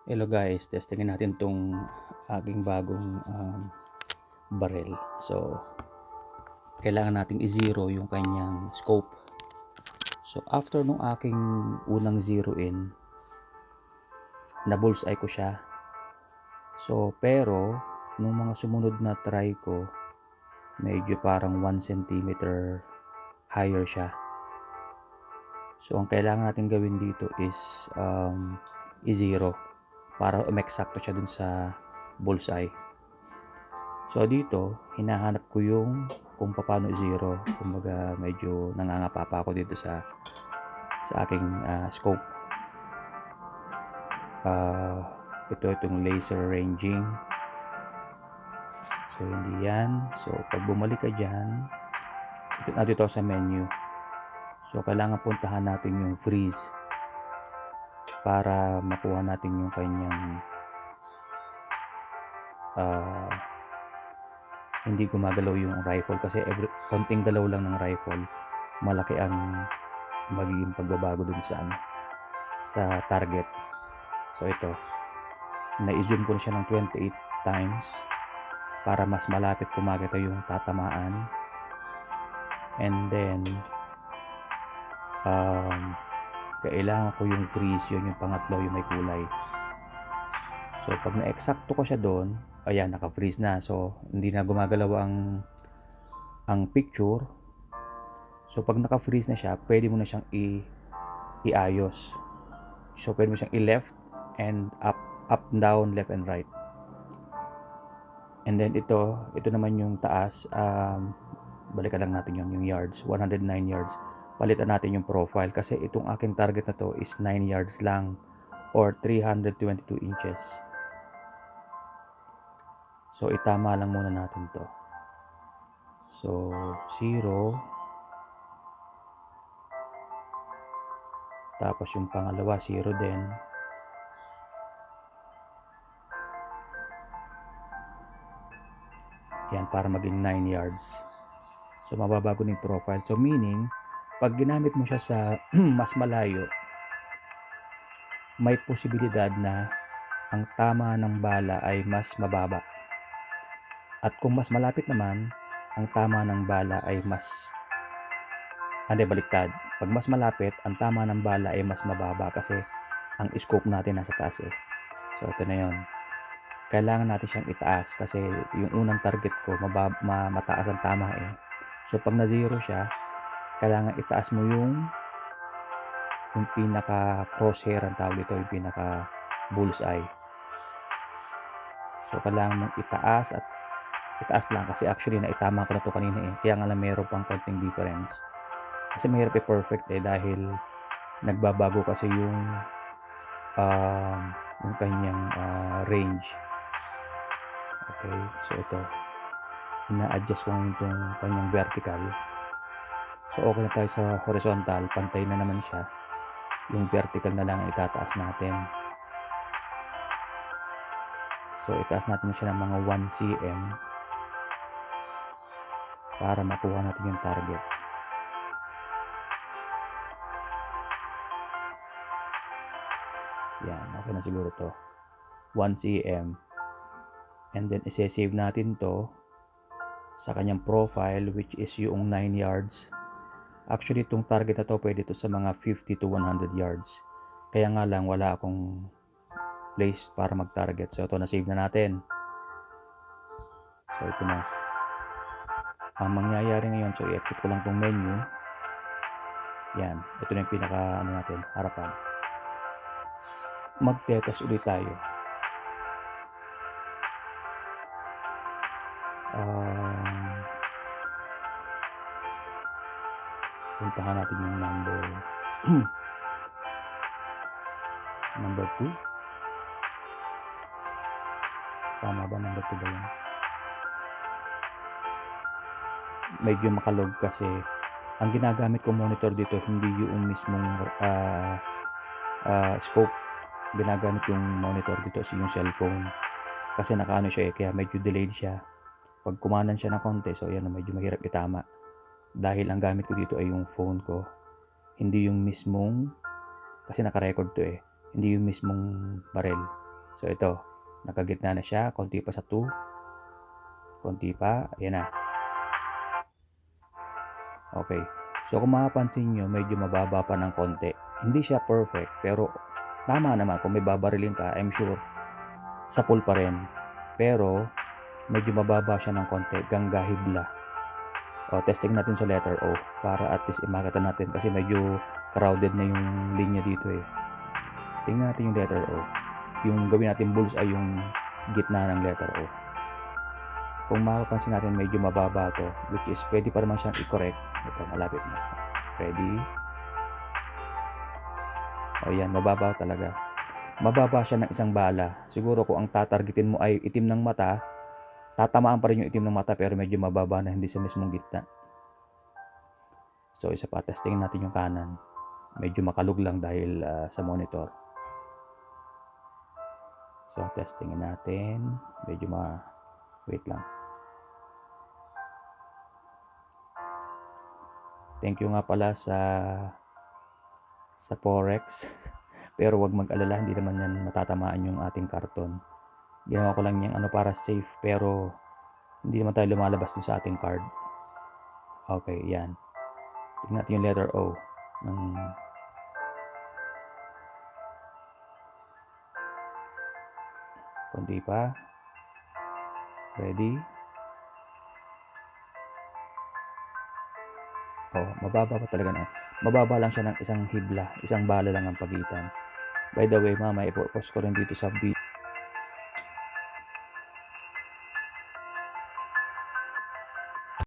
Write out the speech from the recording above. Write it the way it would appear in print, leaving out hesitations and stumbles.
Hello guys, testingin natin tong aking bagong barrel. So, kailangan nating i-zero yung kanyang scope. So, after nung aking unang zero in, na bullseye ko siya. So, pero nung mga sumunod na try ko, medyo parang 1 centimeter higher siya. So, ang kailangan natin gawin dito is i-zero para umeksakto siya dun sa bullseye. So dito, hinahanap ko yung kung paano i-zero. Kumbaga medyo nangangapa pa ako dito sa aking scope. Itong laser ranging. So hindi yan. So pag bumalik ka dyan, dito sa menu. So kailangan puntahan natin yung freeze para makuha natin yung kanyang hindi gumagalaw yung rifle, kasi konting galaw lang ng rifle, malaki ang magiging pagbabago dun sa target. So ito, na-zoom ko na siya ng 28 times para mas malapit ko makita yung tatamaan. And then kailangan ko yung freeze, yun yung pangatlo, yung may kulay. So pag na-eksakto ko siya doon, ayan, naka-freeze na. So hindi na gumagalaw ang picture. So pag naka-freeze na siya, pwede mo na siyang iayos. So pwede mo siyang i-left and up, down, left and right. And then ito naman yung taas. Balikan lang natin yung yards, 109 yards. Palitan natin yung profile kasi itong aking target na to is 9 yards lang or 322 inches. So itama lang muna natin to. So 0, tapos yung pangalawa 0 din. Yan, para maging 9 yards. So mababago ng profile. So meaning, pag ginamit mo siya sa mas malayo, may posibilidad na ang tama ng bala ay mas mababa. At kung mas malapit naman, ang tama ng bala ay baliktad. Pag mas malapit, ang tama ng bala ay mas mababa kasi ang scope natin nasa taas eh. So ito na yun. Kailangan natin siyang itaas kasi yung unang target ko mataas ang tama eh. So pag na-zero siya, kailangan itaas mo yung pinaka crosshair ang tawag dito, yung pinaka bullseye. So kailangan mong itaas lang kasi actually naitama ko na to kanina eh. Kaya nga lang meron pang konting difference. Kasi mahirap i-perfect eh dahil nagbabago kasi yung kanyang range. Okay, so ito, ina-adjust ko ngayon itong kanyang vertical. So okay na tayo sa horizontal, pantay na naman siya. Yung vertical na lang ang itataas natin. So itaas natin siya ng mga 1 cm para makuha natin yung target. Yan, okay na siguro to. 1 cm. And then isi-save natin to sa kanyang profile, which is yung 9 yards. Actually itong target na to pwede to sa mga 50 to 100 yards. Kaya nga lang wala akong place para mag-target. So ito, na-save na natin. So ito na. Ang mangyayari ngayon, so i-exit ko lang tong menu. Yan, ito na yung pinaka natin, harapan. Mag-test ulit tayo. Puntahan natin yung number 2. Tama ba? Number 2 ba yan? Medyo makalog kasi ang ginagamit ko monitor dito hindi yung mismong scope. Ginagamit yung monitor dito yung cellphone kasi nakaano siya eh, kaya medyo delayed siya. Pag kumanan siya ng konti, so yan, medyo mahirap itama dahil ang gamit ko dito ay yung phone ko, hindi yung mismong, kasi naka-record to eh, hindi yung mismong barrel. So ito, nakagitna na siya, konti pa sa 2. Konti pa, ayan na. Okay. So kung mapapansin nyo, medyo mababa pa ng konti. Hindi siya perfect, pero tama naman. Kung may babarilin ka, I'm sure sa full pa rin. Pero medyo mababa siya ng konti, ganggahibla. O, testing natin sa letter O para at least imakita natin kasi medyo crowded na yung linya dito eh. Tingnan natin yung letter O. Yung gawin natin bullseye yung gitna ng letter O. Kung mapapansin natin medyo mababa to, which is pwede pa naman siyang i-correct. Ito, malapit na. Ready? O yan, mababa talaga. Mababa siya ng isang bala. Siguro kung ang tatargetin mo ay itim ng mata, tatamaan pa rin yung itim ng mata pero medyo mababa na, hindi sa mismong gitna. So isa pa, testingin natin yung kanan. Medyo makalug lang dahil sa monitor. So testingin natin. Medyo wait lang. Thank you nga pala sa Forex. Pero wag mag-alala, hindi naman yan matatamaan yung ating karton. Ginawa ko lang yung para safe, pero hindi naman tayo lumalabas din sa ating card. Okay, yan. Tingnan natin yung letter O. Konti pa. Ready? Mababa pa talaga na. Mababa lang siya ng isang hibla. Isang bala lang ang pagitan. By the way, mamaya ipopost ko rin dito sa video